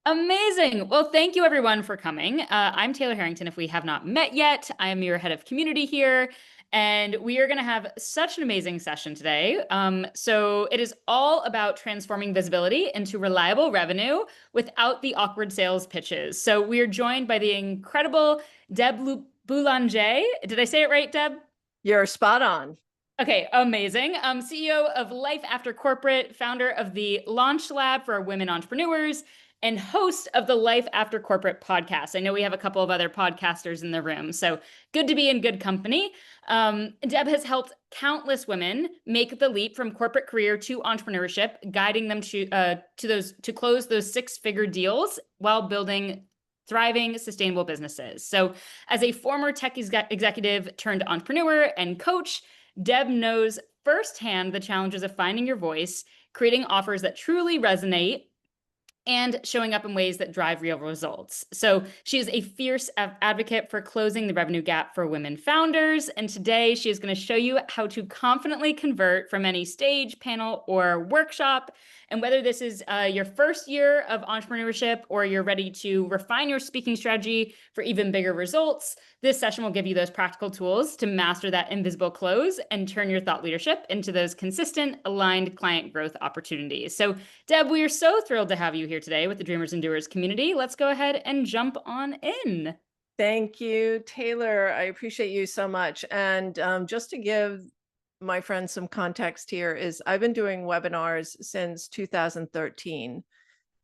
Amazing. Well, thank you everyone for coming. I'm Taylor Harrington. If we have not met yet, I am your head of community here, and we are going to have such an amazing session today. So it is all about transforming visibility into reliable revenue without the awkward sales pitches. So we are joined by the incredible Deb Boulanger. Did I say it right, Deb? You're spot on. Okay, amazing. CEO of Life After Corporate, founder of the Launch Lab for women entrepreneurs, and host of the Life After Corporate podcast. I know we have a couple of other podcasters in the room, so good to be in good company. Deb has helped countless women make the leap from corporate career to entrepreneurship, guiding them to close those six-figure deals while building thriving, sustainable businesses. So, as a former tech executive turned entrepreneur and coach, Deb knows firsthand the challenges of finding your voice, creating offers that truly resonate, and showing up in ways that drive real results. So she is a fierce advocate for closing the revenue gap for women founders. And today she is going to show you how to confidently convert from any stage, panel, or workshop. And whether this is your first year of entrepreneurship or you're ready to refine your speaking strategy for even bigger results, this session will give you those practical tools to master that invisible close and turn your thought leadership into those consistent, aligned client growth opportunities. So Deb, we are so thrilled to have you here today with the Dreamers and Doers community. Let's go ahead and jump on in. Thank you, Taylor. I appreciate you so much. And just to give my friends some context here is I've been doing webinars since 2013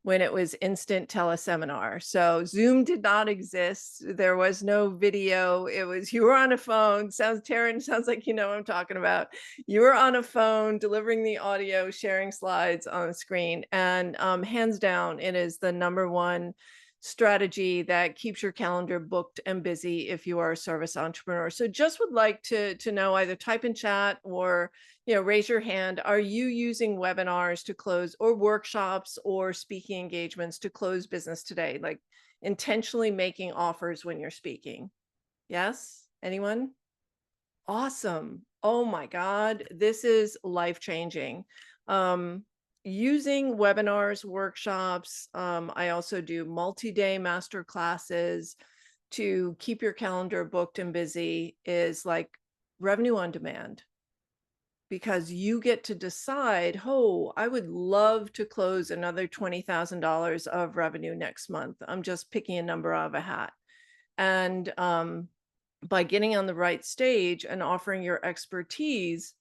when it was instant teleseminar. So Zoom did not exist. There was no video. It was you were on a phone. Taryn, sounds like you know what I'm talking about. You were on a phone delivering the audio, sharing slides on the screen. And hands down, it is the number one strategy that keeps your calendar booked and busy if you are a service entrepreneur. So just would like to know, either type in chat or raise your hand. Are you using webinars to close, or workshops or speaking engagements to close business today? Like intentionally making offers when you're speaking? Yes? Anyone? Awesome. Oh my God, this is life-changing. Using webinars, workshops. I also do multi-day master classes to keep your calendar booked and busy, is like revenue on demand, because you get to decide, oh, I would love to close another $20,000 of revenue next month. I'm just picking a number out of a hat. And by getting on the right stage and offering your expertise,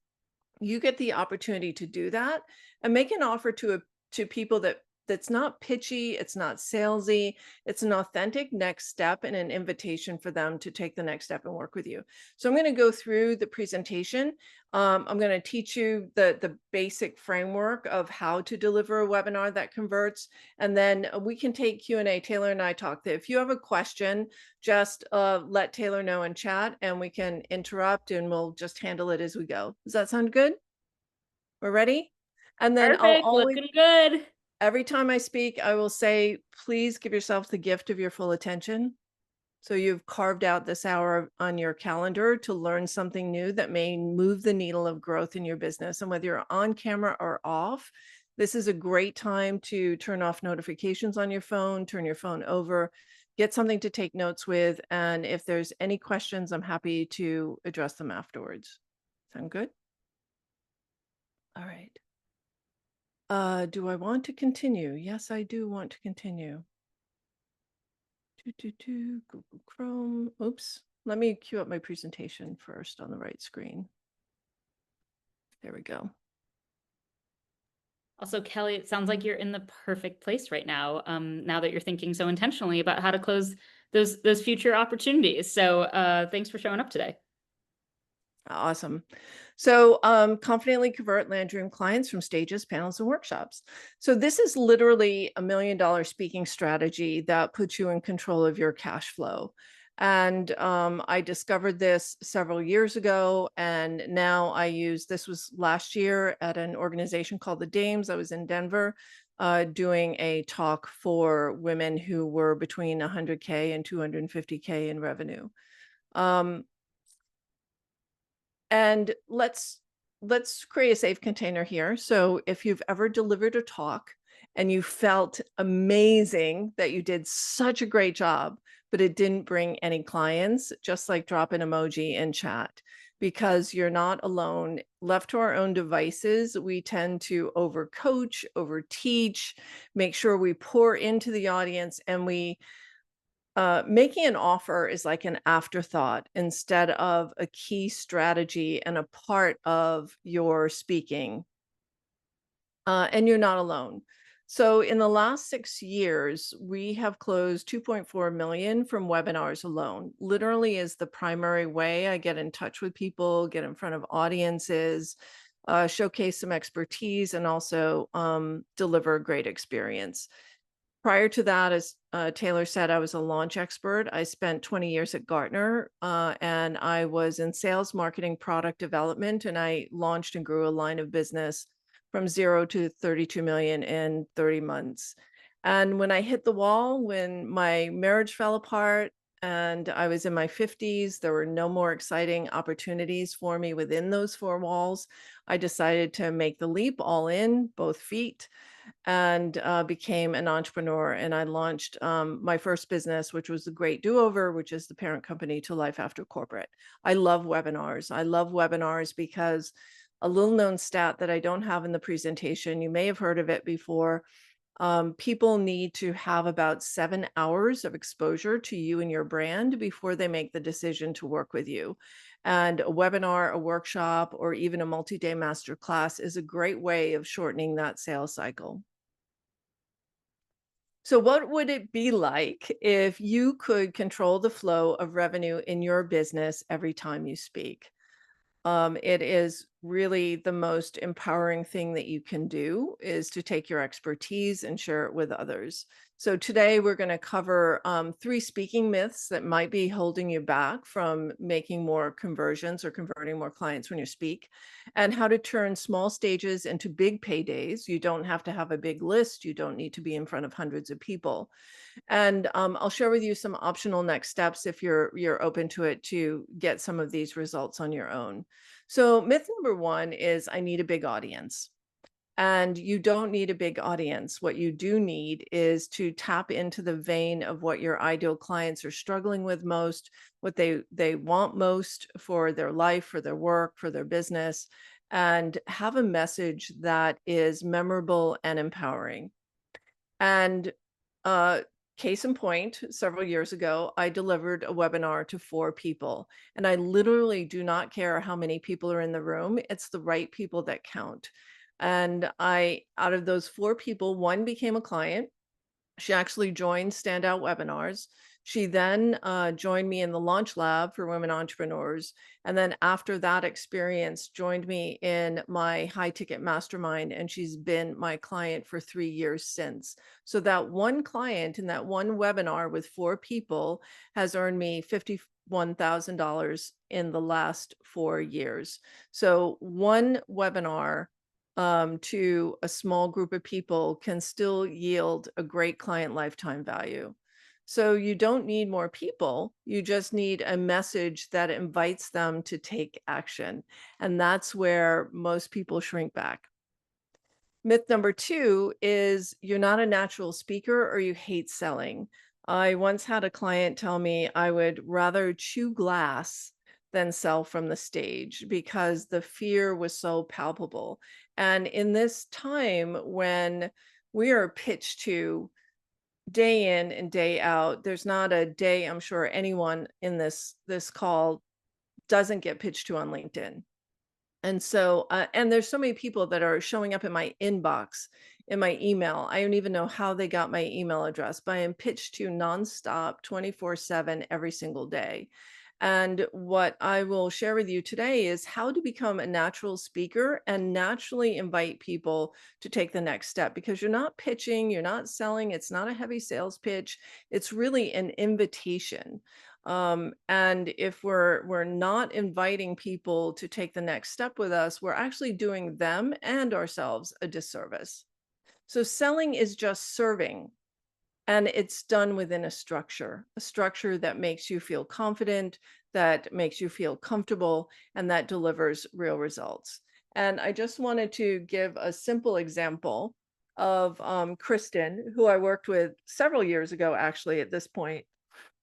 you get the opportunity to do that and make an offer to people that's not pitchy, it's not salesy, it's an authentic next step and an invitation for them to take the next step and work with you. So I'm going to go through the presentation. I'm going to teach you the basic framework of how to deliver a webinar that converts, and then we can take Q&A. Taylor and I talked that if you have a question, just let Taylor know in chat and we can interrupt and we'll just handle it as we go. Does that sound good? We're ready? And then I'll Perfect, always, looking good. every time I speak, I will say, please give yourself the gift of your full attention. So you've carved out this hour on your calendar to learn something new that may move the needle of growth in your business. And whether you're on camera or off, this is a great time to turn off notifications on your phone, turn your phone over, get something to take notes with. And if there's any questions, I'm happy to address them afterwards. Sound good? All right. Do I want to continue? Yes, I do want to continue. Google Chrome. Oops. Let me queue up my presentation first on the right screen. There we go. Also, Kelly, it sounds like you're in the perfect place right now, now that you're thinking so intentionally about how to close those future opportunities. So thanks for showing up today. Awesome. So confidently convert land dream clients from stages, panels, and workshops. So this is literally $1 million speaking strategy that puts you in control of your cash flow. And I discovered this several years ago, and now I use, this was last year at an organization called the Dames. I was in Denver doing a talk for women who were between 100K and 250K in revenue. And let's create a safe container here. So if you've ever delivered a talk and you felt amazing that you did such a great job, but it didn't bring any clients, just like drop an emoji in chat because you're not alone. Left to our own devices, we tend to overcoach, overteach, make sure we pour into the audience, and we making an offer is like an afterthought instead of a key strategy and a part of your speaking. And you're not alone. So in the last 6 years, we have closed 2.4 million from webinars alone. Literally is the primary way I get in touch with people, get in front of audiences, showcase some expertise, and also deliver a great experience. Prior to that, as Taylor said, I was a launch expert. I spent 20 years at Gartner, and I was in sales, marketing, product development, and I launched and grew a line of business from 0 to 32 million in 30 months. And when I hit the wall, when my marriage fell apart and I was in my 50s, there were no more exciting opportunities for me within those four walls. I decided to make the leap all in, both feet, and became an entrepreneur. And I launched my first business, which was the Great Do-Over, which is the parent company to Life After Corporate. I love webinars. I love webinars because a little known stat that I don't have in the presentation, you may have heard of it before. People need to have about 7 hours of exposure to you and your brand before they make the decision to work with you. And a webinar, a workshop, or even a multi-day masterclass is a great way of shortening that sales cycle. So what would it be like if you could control the flow of revenue in your business every time you speak? It is really the most empowering thing that you can do is to take your expertise and share it with others. So today we're going to cover 3 speaking myths that might be holding you back from making more conversions or converting more clients when you speak, and how to turn small stages into big paydays. You don't have to have a big list. You don't need to be in front of hundreds of people. And I'll share with you some optional next steps if you're open to it to get some of these results on your own. So myth number 1 is I need a big audience. And you don't need a big audience. What you do need is to tap into the vein of what your ideal clients are struggling with most, what they want most for their life, for their work, for their business, and have a message that is memorable and empowering. And case in point, several years ago, I delivered a webinar to 4 people, and I literally do not care how many people are in the room. It's the right people that count. And out of those 4 people, 1 became a client. She actually joined Standout Webinars. She then joined me in the Launch Lab for women entrepreneurs. And then after that experience, joined me in my high ticket mastermind. And she's been my client for 3 years since. So that one client in that one webinar with 4 people has earned me $51,000 in the last 4 years. So one webinar to a small group of people can still yield a great client lifetime value. So you don't need more people. You just need a message that invites them to take action. And that's where most people shrink back. Myth number 2 is you're not a natural speaker or you hate selling. I once had a client tell me I would rather chew glass than sell from the stage because the fear was so palpable. And in this time when we are pitched to day in and day out, there's not a day I'm sure anyone in this call doesn't get pitched to on LinkedIn. And so, and there's so many people that are showing up in my inbox, in my email. I don't even know how they got my email address, but I am pitched to nonstop 24/7 every single day. And what I will share with you today is how to become a natural speaker and naturally invite people to take the next step, because you're not pitching, you're not selling, it's not a heavy sales pitch. It's really an invitation. And if we're not inviting people to take the next step with us, we're actually doing them and ourselves a disservice. So selling is just serving, and it's done within a structure that makes you feel confident, that makes you feel comfortable, and that delivers real results. And I just wanted to give a simple example of Kristen, who I worked with several years ago, actually, at this point.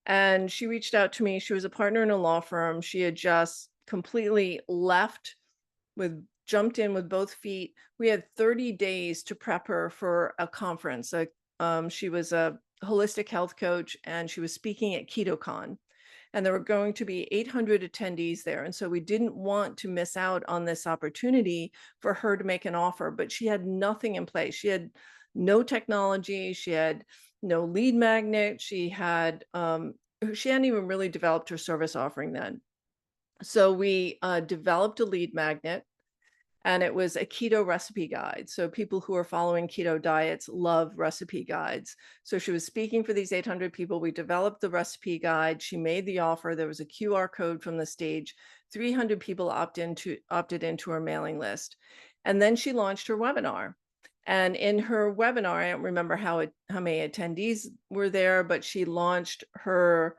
And she reached out to me. She was a partner in a law firm. She had just completely left jumped in with both feet. We had 30 days to prep her for a conference. She was a holistic health coach and she was speaking at KetoCon. And there were going to be 800 attendees there. And so we didn't want to miss out on this opportunity for her to make an offer, but she had nothing in place. She had no technology. She had no lead magnet. She hadn't even really developed her service offering then. So we developed a lead magnet, and it was a keto recipe guide. So people who are following keto diets love recipe guides. So she was speaking for these 800 people. We developed the recipe guide. She made the offer. There was a QR code from the stage. 300 people opted into her mailing list. And then she launched her webinar. And in her webinar, I don't remember how many attendees were there, but she launched her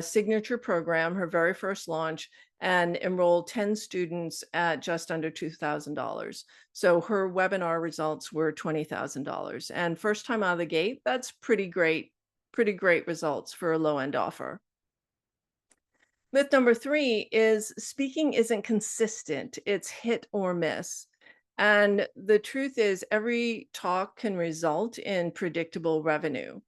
signature program, her very first launch, and enrolled 10 students at just under $2,000. So her webinar results were $20,000. And first time out of the gate, that's pretty great results for a low-end offer. Myth number 3 is speaking isn't consistent. It's hit or miss. And the truth is every talk can result in predictable revenue.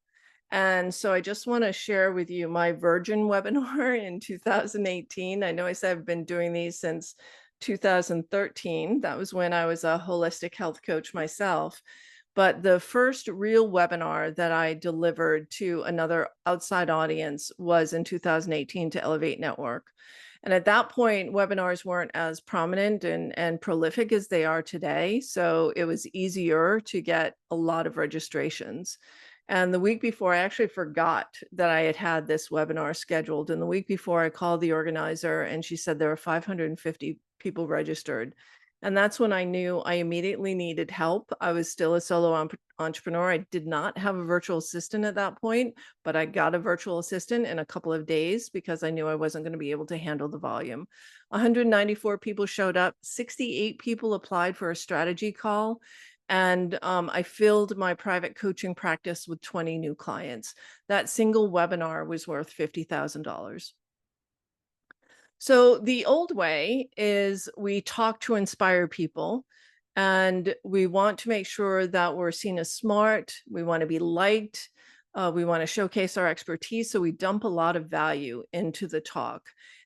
And so I just want to share with you my Virgin webinar in 2018. I know I said I've been doing these since 2013. That was when I was a holistic health coach myself. But the first real webinar that I delivered to another outside audience was in 2018 to Elevate Network. And at that point, webinars weren't as prominent and prolific as they are today. So it was easier to get a lot of registrations. And the week before, I actually forgot that I had this webinar scheduled. And the week before, I called the organizer and she said there were 550 people registered. And that's when I knew I immediately needed help. I was still a solo entrepreneur. I did not have a virtual assistant at that point, but I got a virtual assistant in a couple of days because I knew I wasn't going to be able to handle the volume. 194 people showed up. 68 people applied for a strategy call. And I filled my private coaching practice with 20 new clients. That single webinar was worth $50,000. So the old way is we talk to inspire people, and we want to make sure that we're seen as smart. We want to be liked. We want to showcase our expertise. So we dump a lot of value into the talk,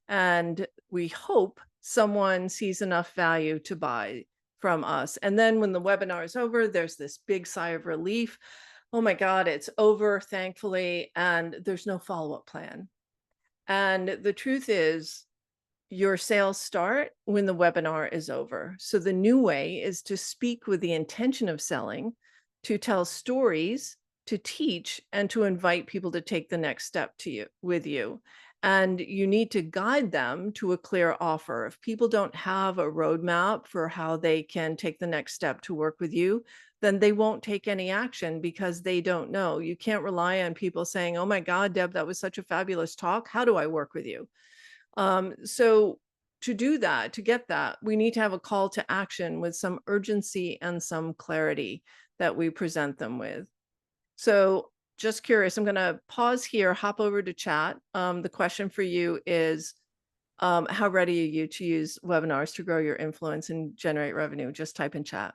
and we hope someone sees enough value to buy from us. And then when the webinar is over, there's this big sigh of relief. Oh my God, it's over, thankfully, and there's no follow-up plan. And the truth is, your sales start when the webinar is over. So the new way is to speak with the intention of selling, to tell stories, to teach, and to invite people to take the next step with you. And you need to guide them to a clear offer. If people don't have a roadmap for how they can take the next step to work with you, then they won't take any action because they don't know. You can't rely on people saying, "Oh my God, Deb, that was such a fabulous talk. How do I work with you?" So to do that, to get that, we need to have a call to action with some urgency and some clarity that we present them with. So just curious, I'm going to pause here, hop over to chat. The question for you is, how ready are you to use webinars to grow your influence and generate revenue? Just type in chat.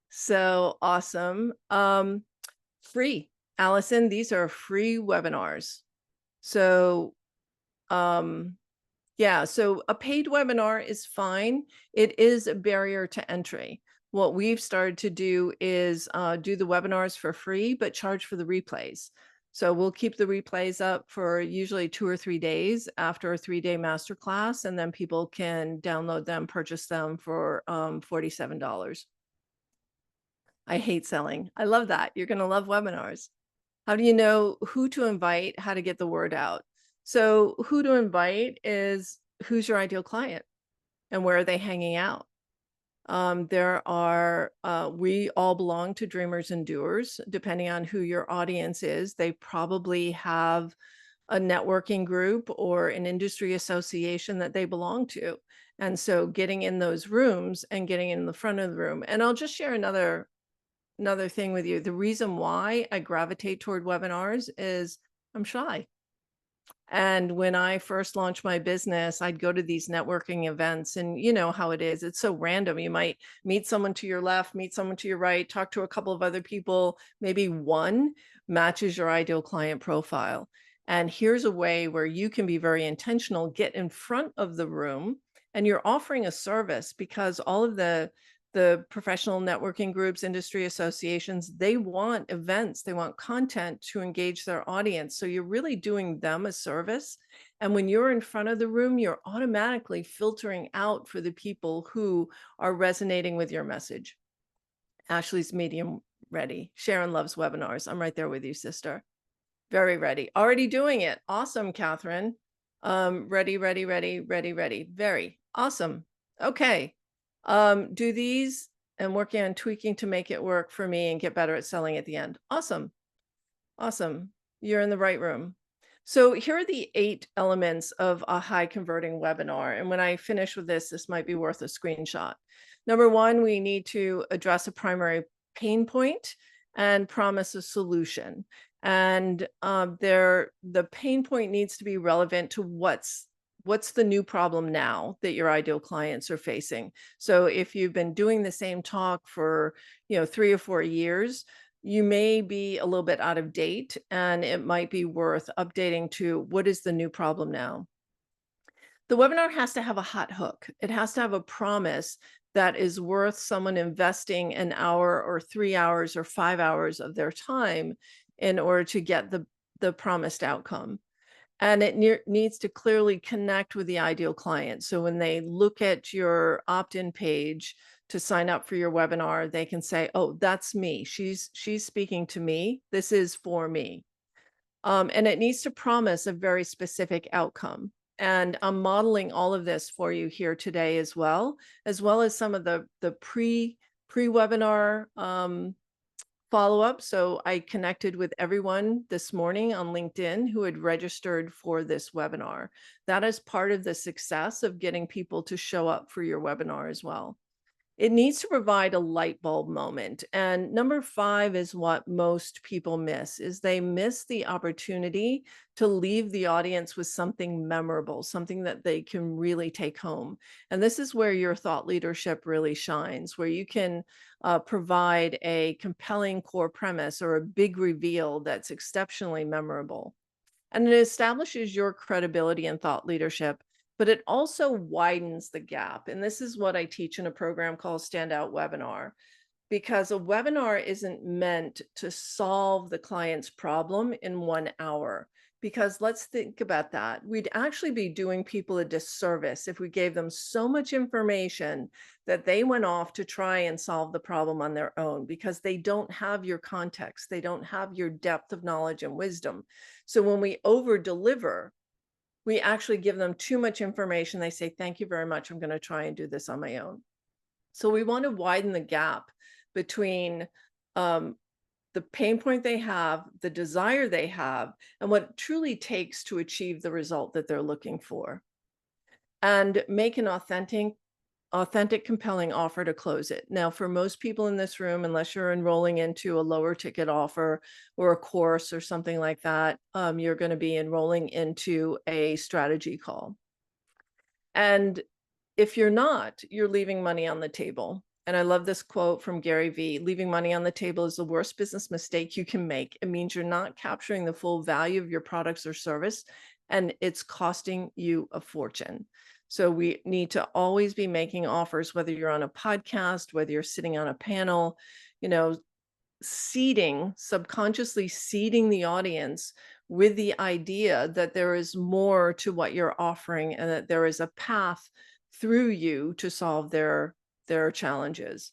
So awesome. Free. Allison, these are free webinars. So yeah, so a paid webinar is fine. It is a barrier to entry. What we've started to do is do the webinars for free, but charge for the replays. So we'll keep the replays up for usually 2 or 3 days after a 3-day masterclass, and then people can download them, purchase them for $47. I hate selling. I love that. You're going to love webinars. How do you know who to invite, how to get the word out? So who to invite is who's your ideal client and where are they hanging out? We all belong to dreamers and doers, depending on who your audience is. They probably have a networking group or an industry association that they belong to. And so getting in those rooms and getting in the front of the room. And I'll just share another thing with you. The reason why I gravitate toward webinars is I'm shy. And when I first launched my business, I'd go to these networking events, and you know how it is. It's so random. You might meet someone to your left, meet someone to your right, talk to a couple of other people, maybe one matches your ideal client profile. And here's a way where you can be very intentional, get in front of the room, and you're offering a service, because all of the professional networking groups, industry associations, they want events, they want content to engage their audience. So you're really doing them a service. And when you're in front of the room, you're automatically filtering out for the people who are resonating with your message. Ashley's medium ready. Sharon loves webinars. I'm right there with you, sister. Very ready. Already doing it. Awesome, Catherine. Ready, ready, ready, ready, ready. Very awesome. Okay. Do these and working on tweaking to make it work for me and get better at selling at the end. Awesome. Awesome. You're in the right room. So here are the 8 elements of a high converting webinar. And when I finish with this might be worth a screenshot. Number 1, we need to address a primary pain point and promise a solution. And the pain point needs to be relevant to what's the new problem now that your ideal clients are facing. So if you've been doing the same talk for 3 or 4 years, you may be a little bit out of date, and it might be worth updating to what is the new problem now. The webinar has to have a hot hook. It has to have a promise that is worth someone investing an hour or 3 hours or 5 hours of their time in order to get the promised outcome. And it needs to clearly connect with the ideal client. So when they look at your opt-in page to sign up for your webinar, they can say, oh, that's me. She's speaking to me. This is for me. And it needs to promise a very specific outcome. And I'm modeling all of this for you here today as well as some of the pre-webinar follow-up. So I connected with everyone this morning on LinkedIn who had registered for this webinar. That is part of the success of getting people to show up for your webinar as well. It needs to provide a light bulb moment. And number 5 is what most people miss, is they miss the opportunity to leave the audience with something memorable, something that they can really take home. And this is where your thought leadership really shines, where you can provide a compelling core premise or a big reveal that's exceptionally memorable. And it establishes your credibility and thought leadership, but it also widens the gap. And this is what I teach in a program called Standout Webinar, because a webinar isn't meant to solve the client's problem in 1 hour. Because let's think about that. We'd actually be doing people a disservice if we gave them so much information that they went off to try and solve the problem on their own, because they don't have your context. They don't have your depth of knowledge and wisdom. So when we over deliver, we actually give them too much information. They say, thank you very much. I'm going to try and do this on my own. So we want to widen the gap between the pain point they have, the desire they have, and what it truly takes to achieve the result that they're looking for. And make an authentic, compelling offer to close it. Now, for most people in this room, unless you're enrolling into a lower ticket offer or a course or something like that, you're going to be enrolling into a strategy call. And if you're not, you're leaving money on the table. And I love this quote from Gary Vee: leaving money on the table is the worst business mistake you can make. It means you're not capturing the full value of your products or service, and it's costing you a fortune. So we need to always be making offers, whether you're on a podcast, whether you're sitting on a panel, subconsciously seeding the audience with the idea that there is more to what you're offering and that there is a path through you to solve their challenges.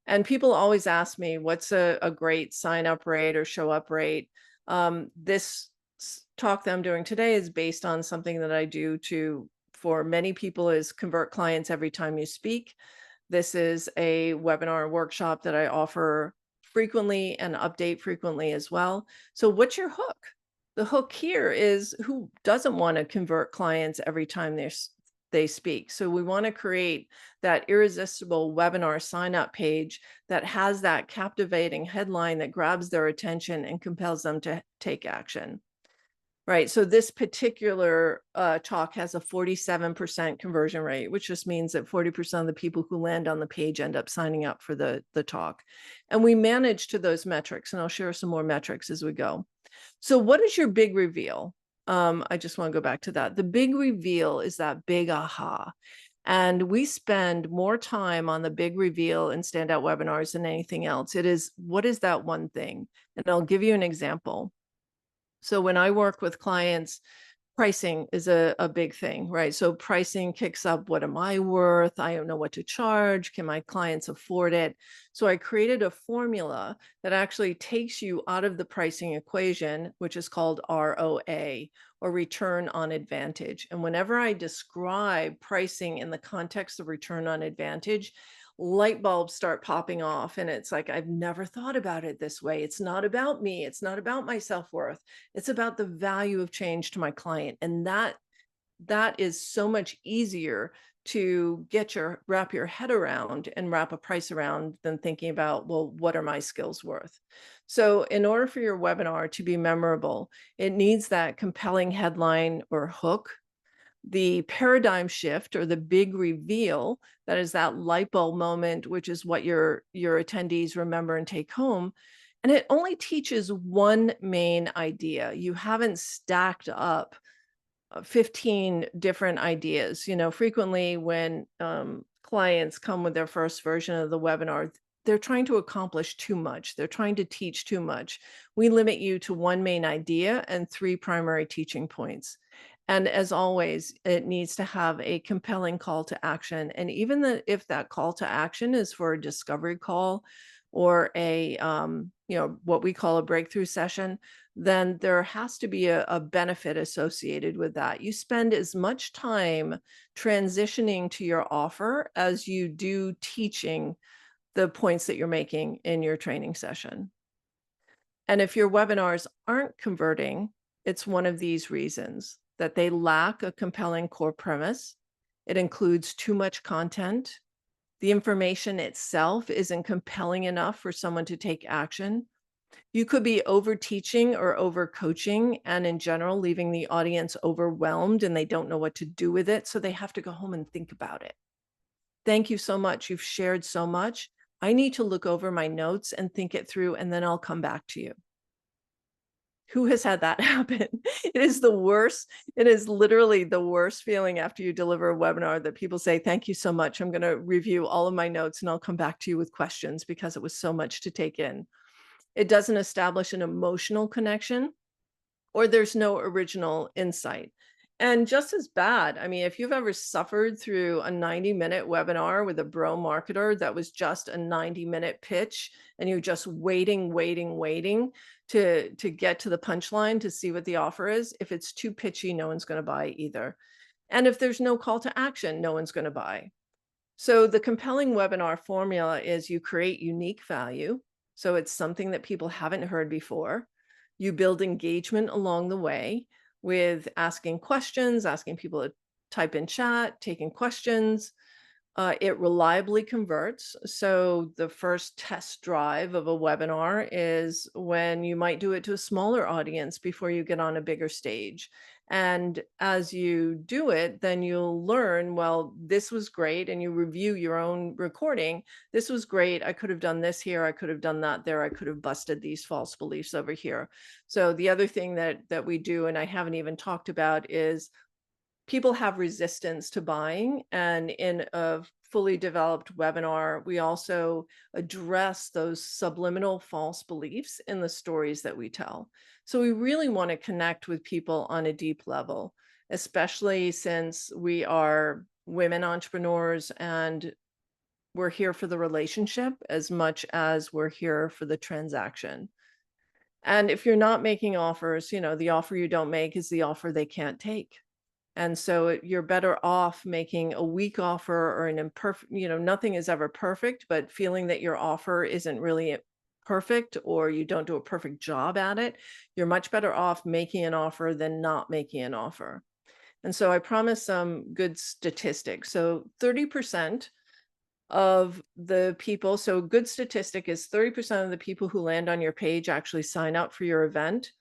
And people always ask me, what's a great sign up rate or show up rate? This talk that I'm doing today is based on something that I do for many people, is convert clients every time you speak. This is a webinar workshop that I offer frequently and update frequently as well. So what's your hook? The hook here is, who doesn't want to convert clients every time they speak? So we want to create that irresistible webinar sign up page that has that captivating headline that grabs their attention and compels them to take action. Right. So this particular talk has a 47% conversion rate, which just means that 40% of the people who land on the page end up signing up for the talk. And we manage to those metrics, and I'll share some more metrics as we go. So what is your big reveal? I just want to go back to that. The big reveal is that big aha. And we spend more time on the big reveal in standout webinars than anything else. It is, what is that one thing? And I'll give you an example. So when I work with clients, pricing is a big thing, right? So pricing kicks up, what am I worth? I don't know what to charge. Can my clients afford it? So I created a formula that actually takes you out of the pricing equation, which is called ROA, or return on advantage. And whenever I describe pricing in the context of return on advantage, light bulbs start popping off. And it's like, I've never thought about it this way. It's not about me. It's not about my self-worth. It's about the value of change to my client. And that is so much easier to wrap your head around and wrap a price around than thinking about, well, what are my skills worth? So in order for your webinar to be memorable, it needs that compelling headline or hook, the paradigm shift or the big reveal, that is that light bulb moment, which is what your attendees remember and take home. And it only teaches one main idea. You haven't stacked up 15 different ideas. Frequently when clients come with their first version of the webinar, they're trying to accomplish too much. They're trying to teach too much. We limit you to one main idea and 3 primary teaching points. And as always, it needs to have a compelling call to action. And even if that call to action is for a discovery call or a, what we call a breakthrough session, then there has to be a benefit associated with that. You spend as much time transitioning to your offer as you do teaching the points that you're making in your training session. And if your webinars aren't converting, it's one of these reasons: that they lack a compelling core premise. It includes too much content. The information itself isn't compelling enough for someone to take action. You could be over teaching or over coaching, and in general, leaving the audience overwhelmed and they don't know what to do with it. So they have to go home and think about it. Thank you so much. You've shared so much. I need to look over my notes and think it through, and then I'll come back to you. Who has had that happen? It is the worst. It is literally the worst feeling after you deliver a webinar that people say, thank you so much. I'm going to review all of my notes and I'll come back to you with questions because it was so much to take in. It doesn't establish an emotional connection, or there's no original insight. And just as bad, I mean, if you've ever suffered through a 90-minute webinar with a bro marketer that was just a 90-minute pitch, and you're just waiting to get to the punchline to see what the offer is, if it's too pitchy, no one's going to buy either. And if there's no call to action, no one's going to buy. So the compelling webinar formula is: you create unique value. So it's something that people haven't heard before. You build engagement along the way with asking questions, asking people to type in chat, taking questions. It reliably converts. So the first test drive of a webinar is when you might do it to a smaller audience before you get on a bigger stage. And as you do it, then you'll learn, well, this was great. And you review your own recording. This was great. I could have done this here. I could have done that there. I could have busted these false beliefs over here. So the other thing that we do, and I haven't even talked about, is people have resistance to buying. And in a fully developed webinar, we also address those subliminal false beliefs in the stories that we tell. So we really want to connect with people on a deep level, especially since we are women entrepreneurs and we're here for the relationship as much as we're here for the transaction. And if you're not making offers, the offer you don't make is the offer they can't take. And so you're better off making a weak offer or an imperfect, nothing is ever perfect, but feeling that your offer isn't really perfect or you don't do a perfect job at it, you're much better off making an offer than not making an offer. And so I promise some good statistics. So 30% of the people, so a good statistic is 30% of the people who land on your page actually sign up for your event.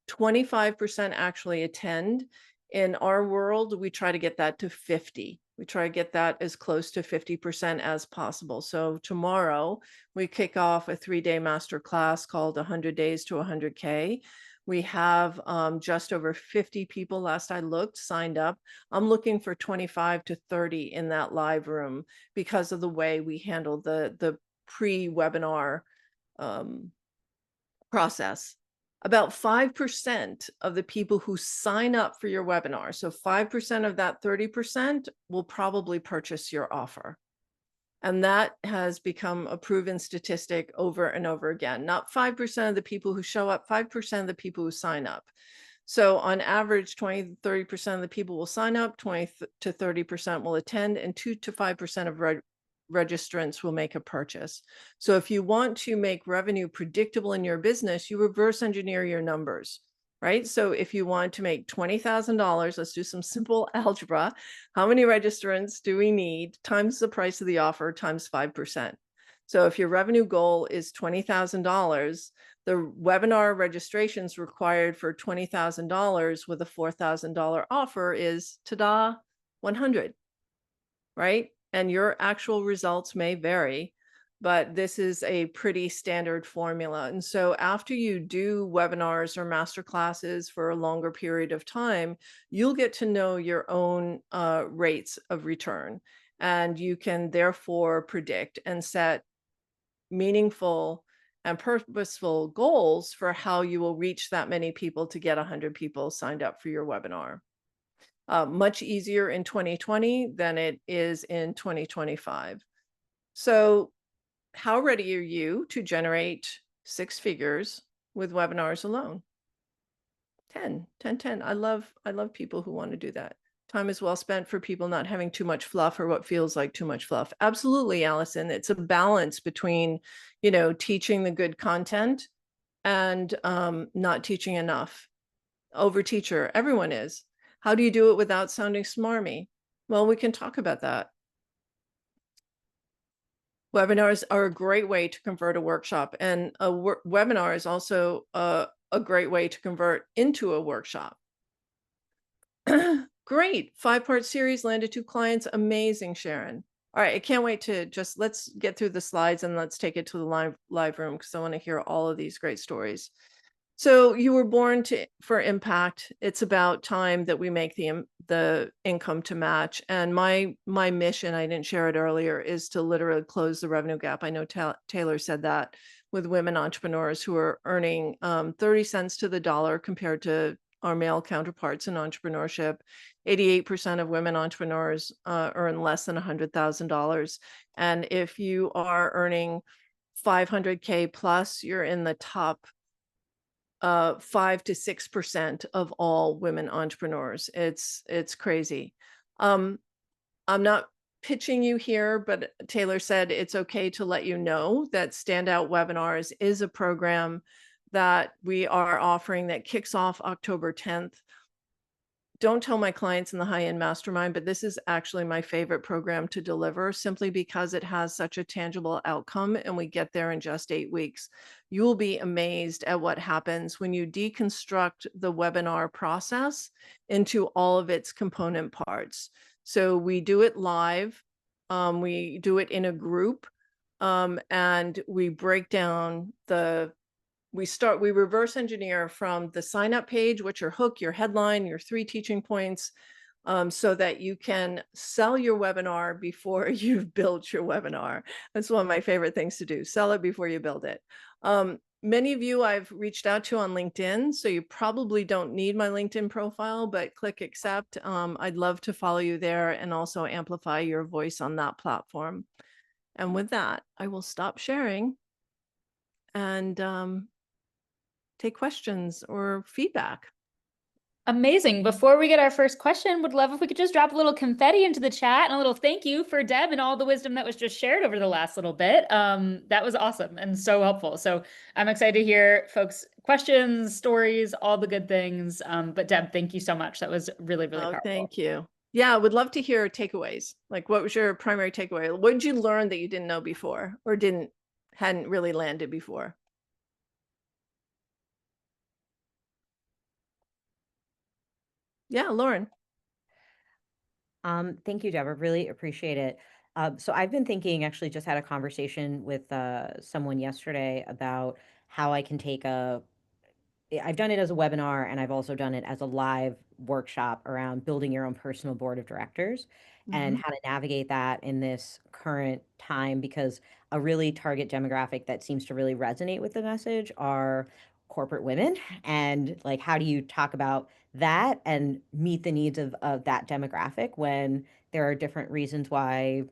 25% actually attend. In our world, we try to get that to 50. We try to get that as close to 50% as possible. So tomorrow we kick off a 3-day master class called 100 Days to 100K. We have just over 50 people, last I looked, signed up. I'm looking for 25 to 30 in that live room because of the way we handle the pre-webinar process. About 5% of the people who sign up for your webinar, so 5% of that 30% will probably purchase your offer. And that has become a proven statistic over and over again. Not 5% of the people who show up, 5% of the people who sign up. So on average, 20 to 30% of the people will sign up, 20 to 30% will attend, and 2 to 5% of registrants will make a purchase. So if you want to make revenue predictable in your business, you reverse engineer your numbers, right? So if you want to make $20,000, let's do some simple algebra. How many registrants do we need times the price of the offer times 5%? So if your revenue goal is $20,000, the webinar registrations required for $20,000 with a $4,000 offer is, ta-da, 100, right? And your actual results may vary, but this is a pretty standard formula. And so after you do webinars or master classes for a longer period of time, you'll get to know your own rates of return. And you can therefore predict and set meaningful and purposeful goals for how you will reach that many people to get 100 people signed up for your webinar. Much easier in 2020 than it is in 2025. So how ready are you to generate 6 figures with webinars alone? 10. I love people who want to do that. Time is well spent for people not having too much fluff or what feels like too much fluff. Absolutely, Allison. It's a balance between, teaching the good content and not teaching enough. Overteacher, everyone is. How do you do it without sounding smarmy? Well, we can talk about that. Webinars are a great way to convert a workshop, and a webinar is also a great way to convert into a workshop. Great. 5-part series, landed 2 clients. Amazing, Sharon. All right. I can't wait to let's get through the slides and let's take it to the live room because I want to hear all of these great stories. So you were born for impact. It's about time that we make the income to match. And my mission, I didn't share it earlier, is to literally close the revenue gap. I know Taylor said that with women entrepreneurs who are earning 30 cents to the dollar compared to our male counterparts in entrepreneurship. 88% of women entrepreneurs earn less than $100,000. And if you are earning 500K plus, you're in the top 5 to 6% of all women entrepreneurs. It's crazy. I'm not pitching you here, but Taylor said it's okay to let you know that Standout Webinars is a program that we are offering that kicks off October 10th. Don't tell my clients in the high-end mastermind, but this is actually my favorite program to deliver simply because it has such a tangible outcome and we get there in just 8 weeks. You will be amazed at what happens when you deconstruct the webinar process into all of its component parts. So we do it live, we do it in a group, and we break down we reverse engineer from the sign up page, what's your hook, your headline, your 3 teaching points, so that you can sell your webinar before you've built your webinar. That's one of my favorite things to do. Sell it before you build it. Many of you I've reached out to on LinkedIn, so you probably don't need my LinkedIn profile, but click accept. I'd love to follow you there and also amplify your voice on that platform. And with that, I will stop sharing and take questions or feedback. Amazing. Before we get our first question, would love if we could just drop a little confetti into the chat and a little thank you for Deb and all the wisdom that was just shared over the last little bit. That was awesome and so helpful. So I'm excited to hear folks' questions, stories, all the good things. But Deb, thank you so much. That was really, really Oh, powerful. thank you. Yeah, I would love to hear takeaways. Like, what was your primary takeaway? What did you learn that you didn't know before or hadn't really landed before? Yeah, Lauren. Thank you, Deborah. Really appreciate it. So I've been thinking, actually, just had a conversation with someone yesterday about how I can take I've done it as a webinar and I've also done it as a live workshop around building your own personal board of directors and Mhm. how to navigate that in this current time because a really target demographic that seems to really resonate with the message are corporate women. And like, how do you talk about that and meet the needs of that demographic when there are different reasons why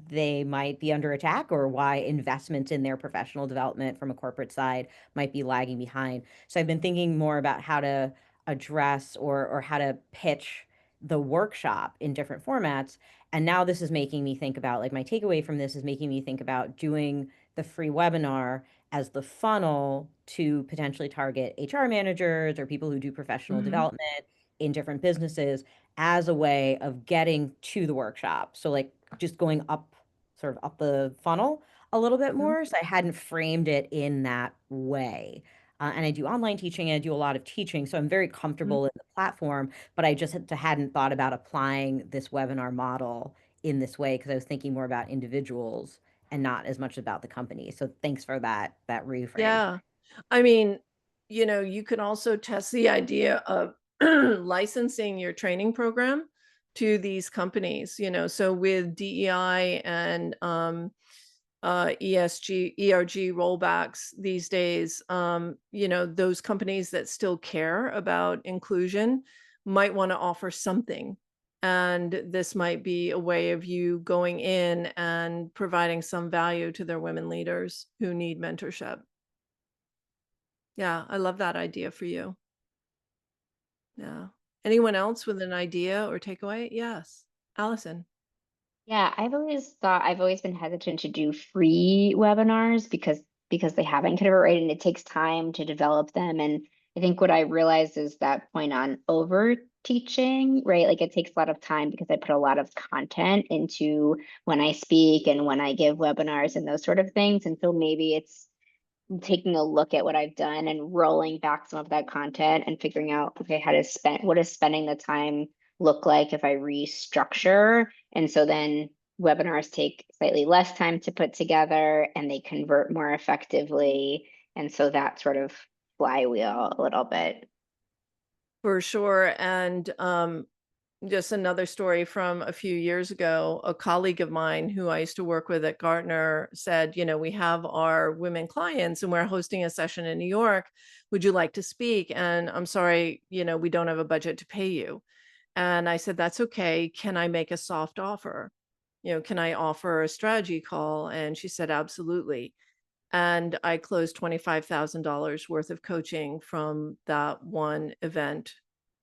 they might be under attack or why investments in their professional development from a corporate side might be lagging behind. So I've been thinking more about how to address or how to pitch the workshop in different formats. And now this is making me think about like my takeaway from this is making me think about doing the free webinar as the funnel to potentially target HR managers or people who do professional Mhm. development in different businesses as a way of getting to the workshop. So like just going up, sort of up the funnel a little bit Mhm. more. So I hadn't framed it in that way. And I do online teaching and I do a lot of teaching. So I'm very Mhm. comfortable in the platform, but I just hadn't thought about applying this webinar model in this way because I was thinking more about individuals and not as much about the company. So thanks for that reframe. Yeah. I mean, you could also test the idea of licensing your training program to these companies, so with DEI and ESG, ERG rollbacks these days, those companies that still care about inclusion might want to offer something. And this might be a way of you going in and providing some value to their women leaders who need mentorship. Yeah, I love that idea for you. Yeah. Anyone else with an idea or takeaway? Yes. Allison. Yeah, I've always been hesitant to do free webinars because they haven't kind of right and it takes time to develop them. And I think what I realized is that point on over teaching, right? Like it takes a lot of time because I put a lot of content into when I speak and when I give webinars and those sort of things. And so maybe it's taking a look at what I've done and rolling back some of that content and figuring out, okay, what does spending the time look like if I restructure? And so then webinars take slightly less time to put together and they convert more effectively. And so that sort of flywheel a little bit. For sure. And just another story from a few years ago, a colleague of mine who I used to work with at Gartner said, we have our women clients and we're hosting a session in New York. Would you like to speak? And I'm sorry, we don't have a budget to pay you. And I said, that's okay. Can I make a soft offer? Can I offer a strategy call? And she said, absolutely. And I closed $25,000 worth of coaching from that one event.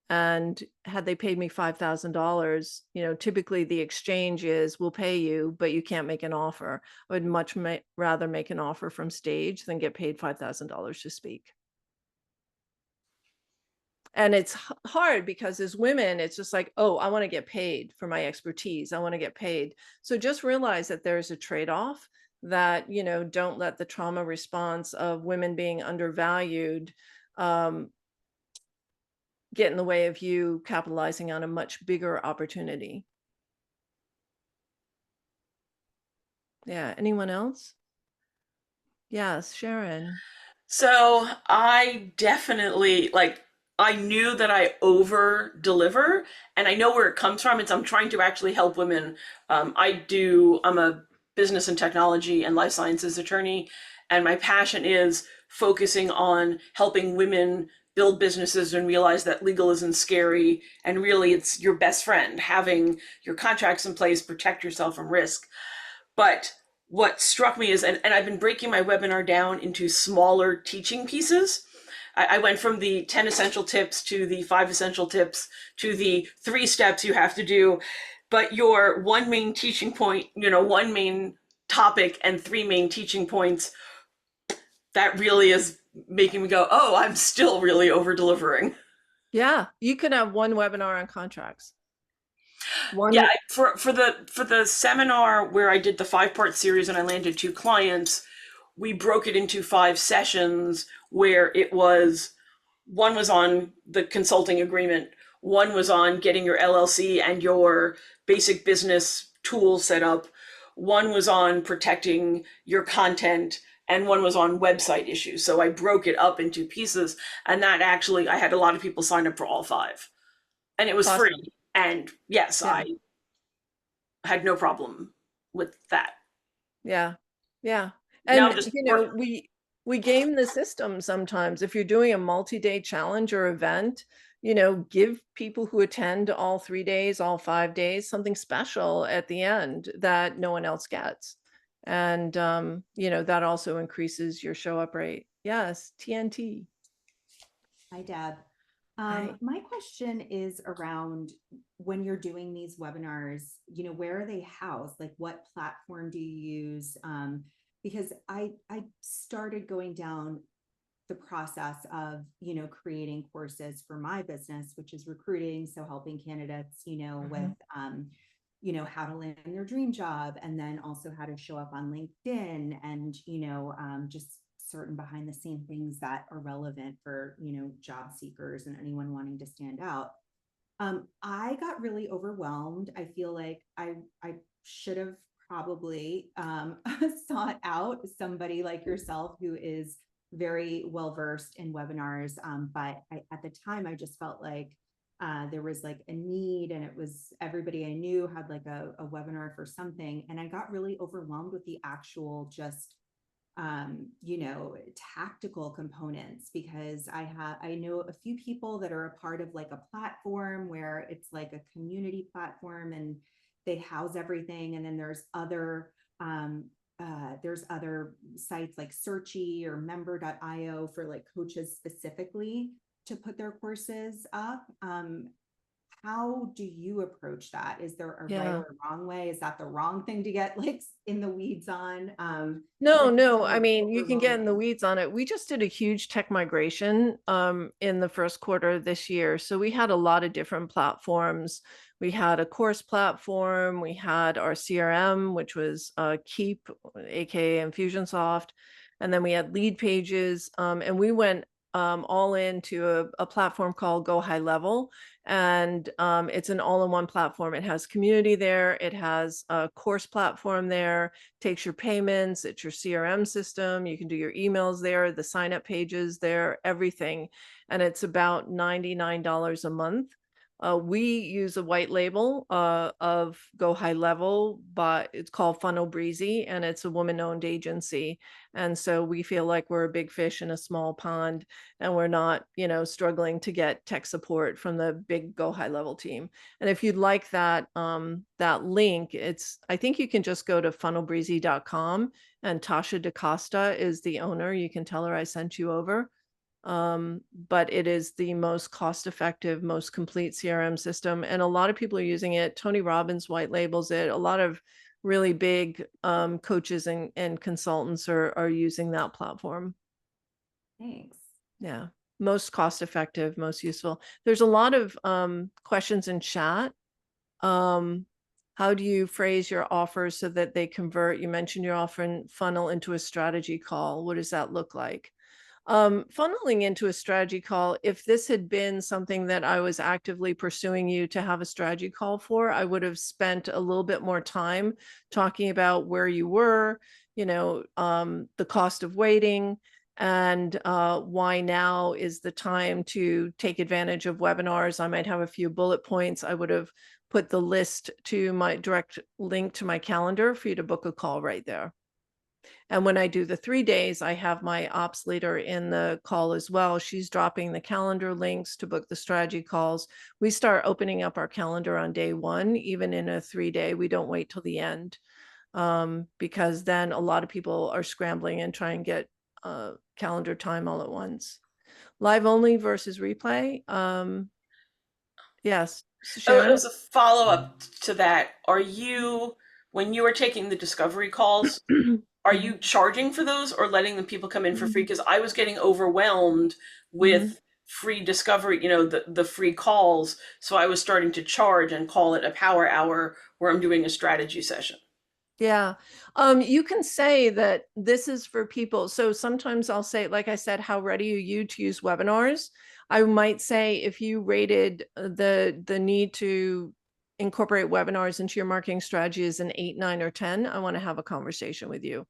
And had they paid me $5,000, typically the exchange is we'll pay you, but you can't make an offer. I would much rather make an offer from stage than get paid $5,000 to speak. And it's hard because as women, it's just like, oh, I want to get paid for my expertise. I want to get paid. So just realize that there's a trade-off that, don't let the trauma response of women being undervalued um, get in the way of you capitalizing on a much bigger opportunity. Yeah. Anyone else? Yes, Sharon. So I definitely I knew that I over deliver and I know where it comes from. I'm trying to actually help women. I'm a business and technology and life sciences attorney, and my passion is focusing on helping women build businesses and realize that legal isn't scary and really it's your best friend. Having your contracts in place, protect yourself from risk. But what struck me is, and I've been breaking my webinar down into smaller teaching pieces. I went from the 10 essential tips to the 5 essential tips to the 3 steps you have to do. But your one main teaching point, one main topic and 3 main teaching points, that really is making me go, oh, I'm still really over delivering. Yeah, you could have one webinar on contracts. One. Yeah, for the seminar where I did the 5-part series and I landed 2 clients, we broke it into 5 sessions where it was, one was on the consulting agreement, one was on getting your LLC and your basic business tools set up, one was on protecting your content, and one was on website issues. So I broke it up into pieces, and that actually, I had a lot of people sign up for all 5. And it was Awesome. free. And yes, Yeah. I had no problem with that. Yeah. Now And just we game the system sometimes. If you're doing a multi-day challenge or event, give people who attend all 3 days, all 5 days, something special at the end that no one else gets. And that also increases your show up rate. Yes, TNT. Hi, Deb. Hi. My question is around when you're doing these webinars, where are they housed? Like, what platform do you use? Because I started going down the process of, creating courses for my business, which is recruiting. So helping candidates, with, how to land their dream job, and then also how to show up on LinkedIn, and, just certain behind the scene things that are relevant for, job seekers and anyone wanting to stand out. I got really overwhelmed. I feel like I should have probably sought out somebody like yourself who is very well versed in webinars. But at the time, I just felt like there was like a need, and it was everybody I knew had like a webinar for something. And I got really overwhelmed with the actual just tactical components, because I know a few people that are a part of like a platform where it's like a community platform and they house everything. And then there's other sites like Searchy or member.io for like coaches specifically to put their courses up. How do you approach that? Is there a right or a wrong way? Is that the wrong thing to get like in the weeds on? No. I mean, you can get in the weeds on it. We just did a huge tech migration in the first quarter of this year. So we had a lot of different platforms. We had a course platform. We had our CRM, which was Keep, aka Infusionsoft. And then we had lead pages. And we went all into a platform called Go High Level. And it's an all-in-one platform. It has community there. It has a course platform there, takes your payments. It's your CRM system. You can do your emails there, the sign-up pages there, everything. And it's about $99 a month. We use a white label of Go High Level, but it's called Funnel Breezy, and it's a woman-owned agency. And so we feel like we're a big fish in a small pond, and we're not, struggling to get tech support from the big Go High Level team. And if you'd like that, that link, I think you can just go to funnelbreezy.com, and Tasha DaCosta is the owner. You can tell her I sent you over. But it is the most cost-effective, most complete CRM system. And a lot of people are using it. Tony Robbins white labels it. A lot of really big coaches and consultants are using that platform. Thanks. Yeah. Most cost-effective, most useful. There's a lot of questions in chat. How do you phrase your offers so that they convert? You mentioned you're offering funnel into a strategy call. What does that look like? Funneling into a strategy call, if this had been something that I was actively pursuing you to have a strategy call for, I would have spent a little bit more time talking about where you were, the cost of waiting, and why now is the time to take advantage of webinars. I might have a few bullet points. I would have put the list to my direct link to my calendar for you to book a call right there. And when I do the 3 days, I have my ops leader in the call as well. She's dropping the calendar links to book the strategy calls. We start opening up our calendar on day 1, even in a 3-day. We don't wait till the end because then a lot of people are scrambling and try and get calendar time all at once. Live only versus replay. Yes. So Sharon? as a follow-up to that, are you, when you are taking the discovery calls, are you charging for those or letting the people come in for free? Because I was getting overwhelmed with free discovery, the free calls. So I was starting to charge and call it a power hour where I'm doing a strategy session. Yeah. You can say that this is for people. So sometimes I'll say, like I said, how ready are you to use webinars? I might say if you rated the need to incorporate webinars into your marketing strategy as an 8, 9, or 10, I want to have a conversation with you.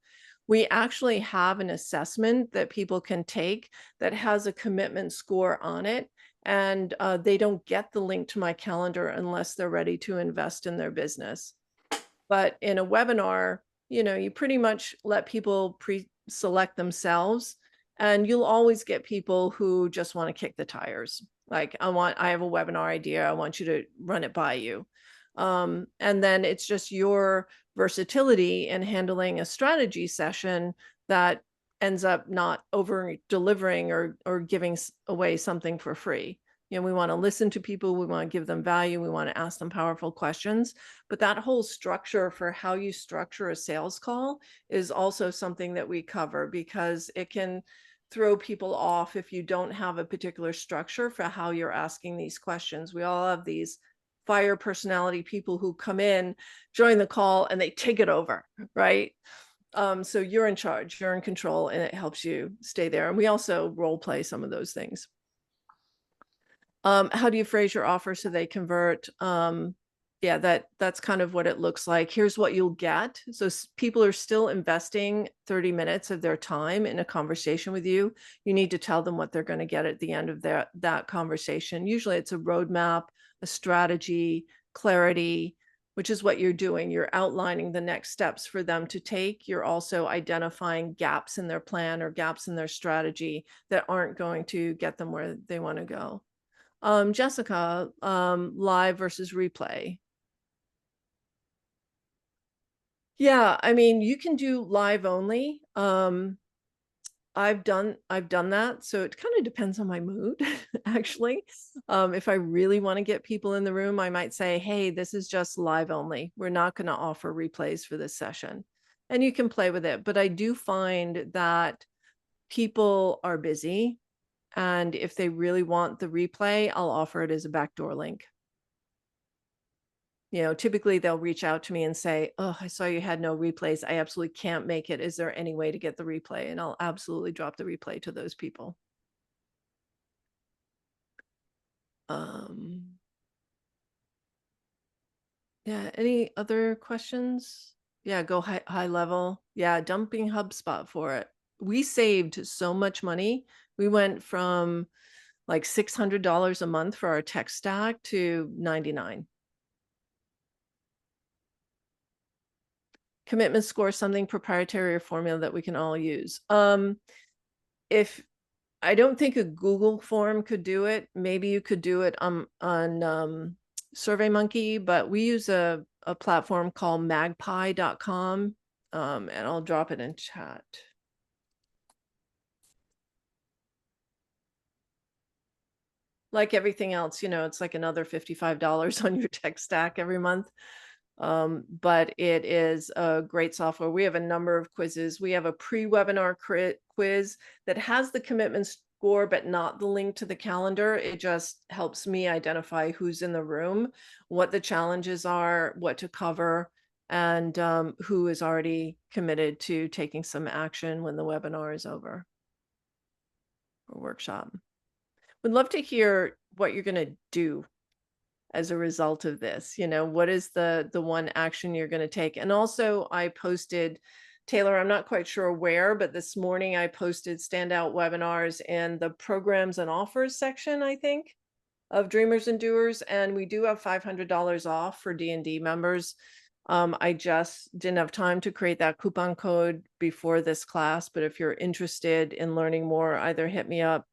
We actually have an assessment that people can take that has a commitment score on it. And they don't get the link to my calendar unless they're ready to invest in their business. But in a webinar, you pretty much let people pre-select themselves, and you'll always get people who just want to kick the tires. Like, I have a webinar idea. I want you to run it by you. And then it's just your versatility in handling a strategy session that ends up not over delivering or giving away something for free. We want to listen to people. We want to give them value. We want to ask them powerful questions. But that whole structure for how you structure a sales call is also something that we cover, because it can throw people off if you don't have a particular structure for how you're asking these questions. We all have these fire personality people who come in, join the call, and they take it over, right? So you're in charge, you're in control, and it helps you stay there. And we also role play some of those things. How do you phrase your offer so they convert? Yeah, that's kind of what it looks like. Here's what you'll get. So people are still investing 30 minutes of their time in a conversation with you. You need to tell them what they're going to get at the end of that conversation. Usually it's a roadmap, a strategy, clarity, which is what you're doing. You're outlining the next steps for them to take. You're also identifying gaps in their plan or gaps in their strategy that aren't going to get them where they want to go. Jessica, live versus replay. Yeah, I mean, you can do live only. I've done that. So it kind of depends on my mood, actually. If I really want to get people in the room, I might say, hey, this is just live only. We're not going to offer replays for this session. And you can play with it. But I do find that people are busy. And if they really want the replay, I'll offer it as a backdoor link. Typically they'll reach out to me and say, oh, I saw you had no replays. I absolutely can't make it. Is there any way to get the replay? And I'll absolutely drop the replay to those people. Yeah, any other questions? Yeah, go high level. Yeah, dumping HubSpot for it. We saved so much money. We went from like $600 a month for our tech stack to $99. Commitment score, something proprietary or formula that we can all use. If I don't think a Google form could do it, maybe you could do it on SurveyMonkey, but we use a platform called magpie.com, and I'll drop it in chat. Like everything else, it's like another $55 on your tech stack every month. But it is a great software. We have a number of quizzes. We have a pre-webinar quiz that has the commitment score, but not the link to the calendar. It just helps me identify who's in the room, what the challenges are, what to cover, and who is already committed to taking some action when the webinar is over or workshop. Would love to hear what you're going to do as a result of this. What is the one action you're going to take? And also I posted, Taylor, I'm not quite sure where, but this morning I posted standout webinars in the programs and offers section, I think, of Dreamers and Doers. And we do have $500 off for D&D members. I just didn't have time to create that coupon code before this class, but if you're interested in learning more, either hit me up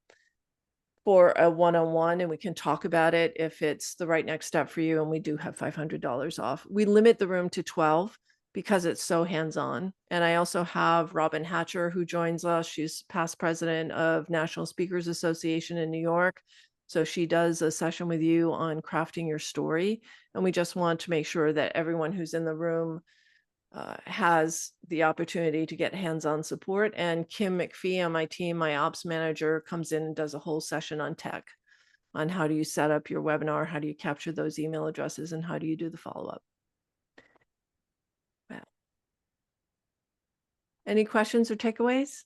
for a one-on-one and we can talk about it if it's the right next step for you. And we do have $500 off. We limit the room to 12 because it's so hands-on. And I also have Robin Hatcher, who joins us. She's past president of National Speakers Association in New York. So she does a session with you on crafting your story. And we just want to make sure that everyone who's in the room has the opportunity to get hands-on support. And Kim McPhee on my team, my ops manager, comes in and does a whole session on tech, on how do you set up your webinar, how do you capture those email addresses, and how do you do the follow-up. Wow. Any questions or takeaways?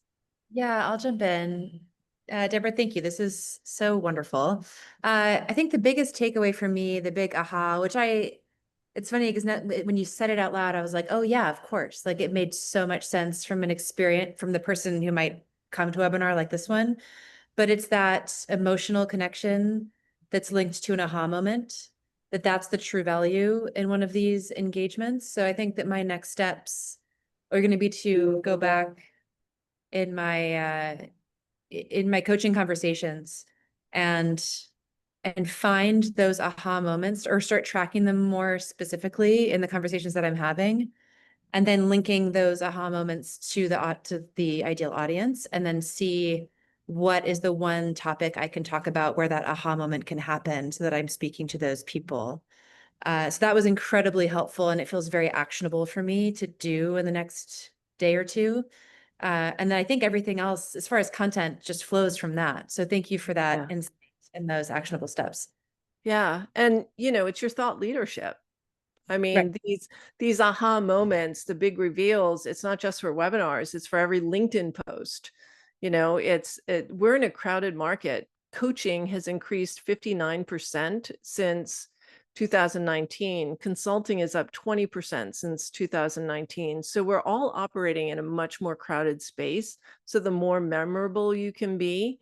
Yeah, I'll jump in. Deborah, thank you. This is so wonderful. I think the biggest takeaway for me, the big aha, it's funny because when you said it out loud, I was like, oh yeah, of course. Like it made so much sense from an experience from the person who might come to a webinar like this one. But it's that emotional connection that's linked to an aha moment, that's the true value in one of these engagements. So I think that my next steps are going to be to go back in my coaching conversations and find those aha moments or start tracking them more specifically in the conversations that I'm having, and then linking those aha moments to the ideal audience, and then see what is the one topic I can talk about where that aha moment can happen so that I'm speaking to those people. So that was incredibly helpful, and it feels very actionable for me to do in the next day or two. And then I think everything else, as far as content, just flows from that. So thank you for that Yeah. insight and those actionable steps. Yeah. And, it's your thought leadership. I mean, Right. these aha moments, the big reveals, it's not just for webinars, it's for every LinkedIn post. We're in a crowded market. Coaching has increased 59% since 2019. Consulting is up 20% since 2019. So we're all operating in a much more crowded space. So the more memorable you can be.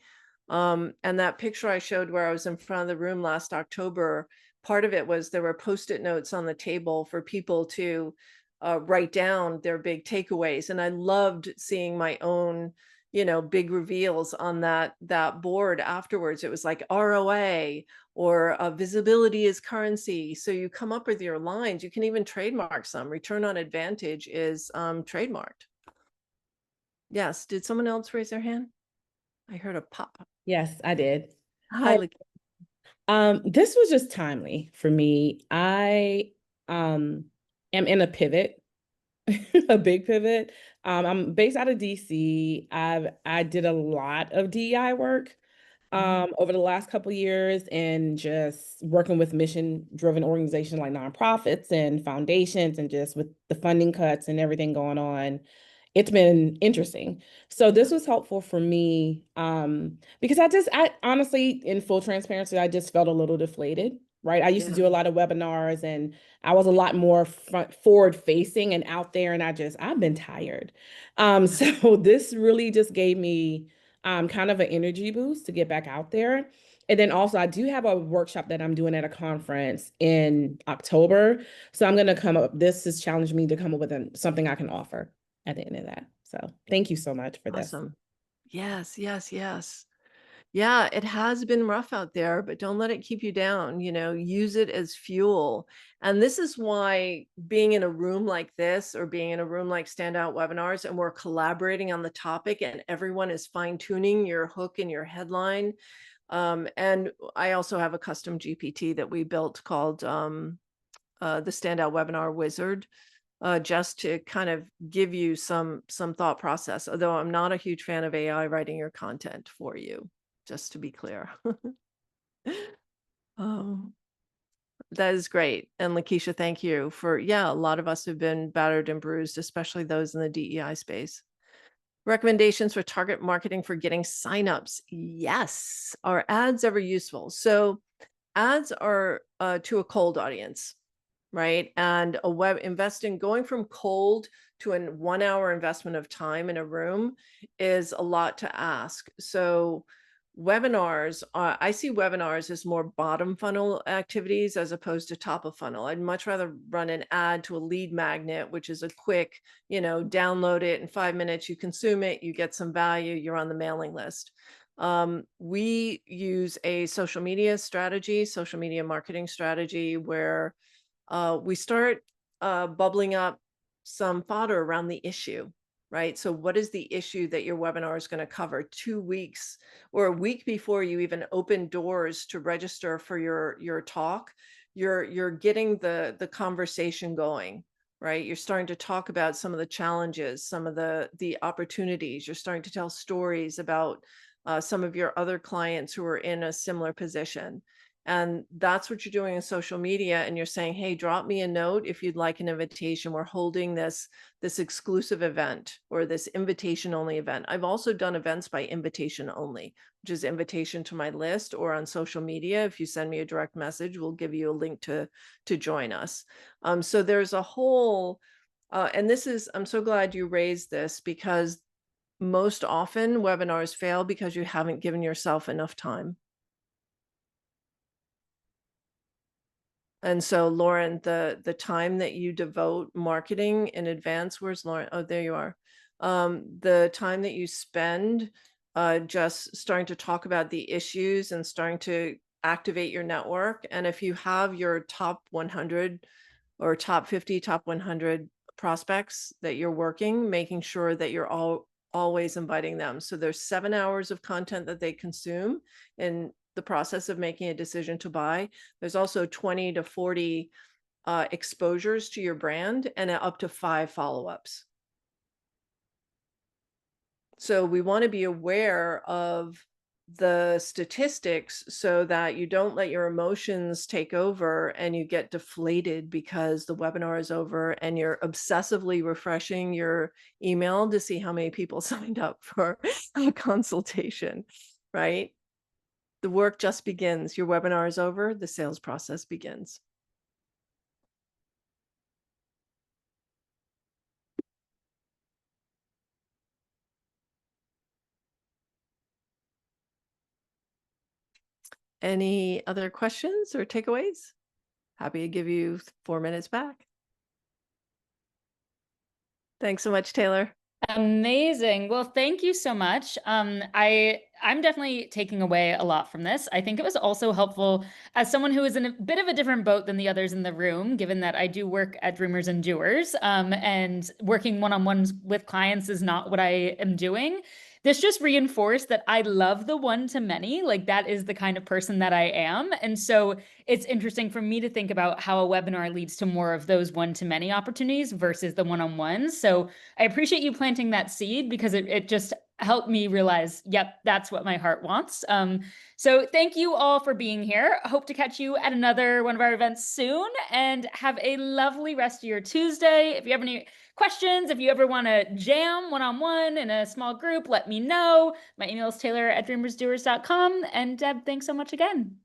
And that picture I showed where I was in front of the room last October, part of it was there were Post-it notes on the table for people to write down their big takeaways. And I loved seeing my own, big reveals on that board afterwards. It was like ROA or visibility is currency. So you come up with your lines. You can even trademark some. Return on advantage is trademarked. Yes. Did someone else raise their hand? I heard a pop. Yes, I did. Hi, This was just timely for me. I am in a pivot, a big pivot. I'm based out of DC. I did a lot of DEI work over the last couple of years, and just working with mission-driven organizations like nonprofits and foundations, and just with the funding cuts and everything going on. It's been interesting. So this was helpful for me because I honestly, in full transparency, I just felt a little deflated, right? I used to do a lot of webinars, and I was a lot more forward facing and out there, and I've been tired. So this really just gave me kind of an energy boost to get back out there. And then also I do have a workshop that I'm doing at a conference in October. So I'm going to this has challenged me to come up with something I can offer at the end of that. So thank you so much for this. Awesome. Yes, yes, yes. Yeah, it has been rough out there, but don't let it keep you down. Use it as fuel. And this is why being in a room like this, or being in a room like Standout Webinars, and we're collaborating on the topic, and everyone is fine-tuning your hook and your headline. And I also have a custom GPT that we built called the Standout Webinar Wizard. Just to kind of give you some thought process, although I'm not a huge fan of AI writing your content for you, just to be clear. That is great. And Lakeisha, thank you for, a lot of us have been battered and bruised, especially those in the DEI space. Recommendations for target marketing for getting signups. Yes. Are ads ever useful? So ads are to a cold audience, right? And going from cold to a 1 hour investment of time in a room is a lot to ask. So webinars, I see webinars as more bottom funnel activities as opposed to top of funnel. I'd much rather run an ad to a lead magnet, which is a quick, download it in 5 minutes, you consume it, you get some value, you're on the mailing list. We use a social media marketing strategy where we start bubbling up some fodder around the issue, right? So what is the issue that your webinar is going to cover 2 weeks or a week before you even open doors to register for your talk? You're getting the conversation going, right? You're starting to talk about some of the challenges, some of the opportunities. You're starting to tell stories about some of your other clients who are in a similar position. And that's what you're doing in social media. And you're saying, hey, drop me a note if you'd like an invitation. We're holding this exclusive event or this invitation only event. I've also done events by invitation only, which is invitation to my list or on social media. If you send me a direct message, we'll give you a link to join us. So there's a whole, and this is, I'm so glad you raised this, because most often webinars fail because you haven't given yourself enough time. And so, Lauren, the time that you devote marketing in advance, where's Lauren? Oh, there you are. The time that you spend just starting to talk about the issues and starting to activate your network. And if you have your top 100 or top 50, top 100 prospects that you're working, making sure that you're always inviting them. So there's 7 hours of content that they consume in the process of making a decision to buy. There's also 20 to 40 exposures to your brand and up to 5 follow-ups. So we want to be aware of the statistics so that you don't let your emotions take over and you get deflated because the webinar is over and you're obsessively refreshing your email to see how many people signed up for a consultation, right? The work just begins. Your webinar is over, the sales process begins. Any other questions or takeaways? Happy to give you 4 minutes back. Thanks so much, Taylor. Amazing. Well, thank you so much. I'm definitely taking away a lot from this. I think it was also helpful as someone who is in a bit of a different boat than the others in the room, given that I do work at Dreamers and Doers, and working one-on-ones with clients is not what I am doing. This just reinforced that I love the one-to-many, like that is the kind of person that I am. And so it's interesting for me to think about how a webinar leads to more of those one-to-many opportunities versus the one-on-ones. So I appreciate you planting that seed because it just helped me realize, yep, that's what my heart wants. So thank you all for being here. I hope to catch you at another one of our events soon, and have a lovely rest of your Tuesday. If you have any questions, if you ever want to jam one-on-one in a small group, let me know. My email is taylor@dreamersdoers.com. And Deb, thanks so much again.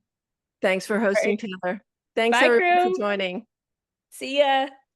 Thanks for hosting, All right. Taylor. Thanks Bye, everyone crew. for joining. See ya.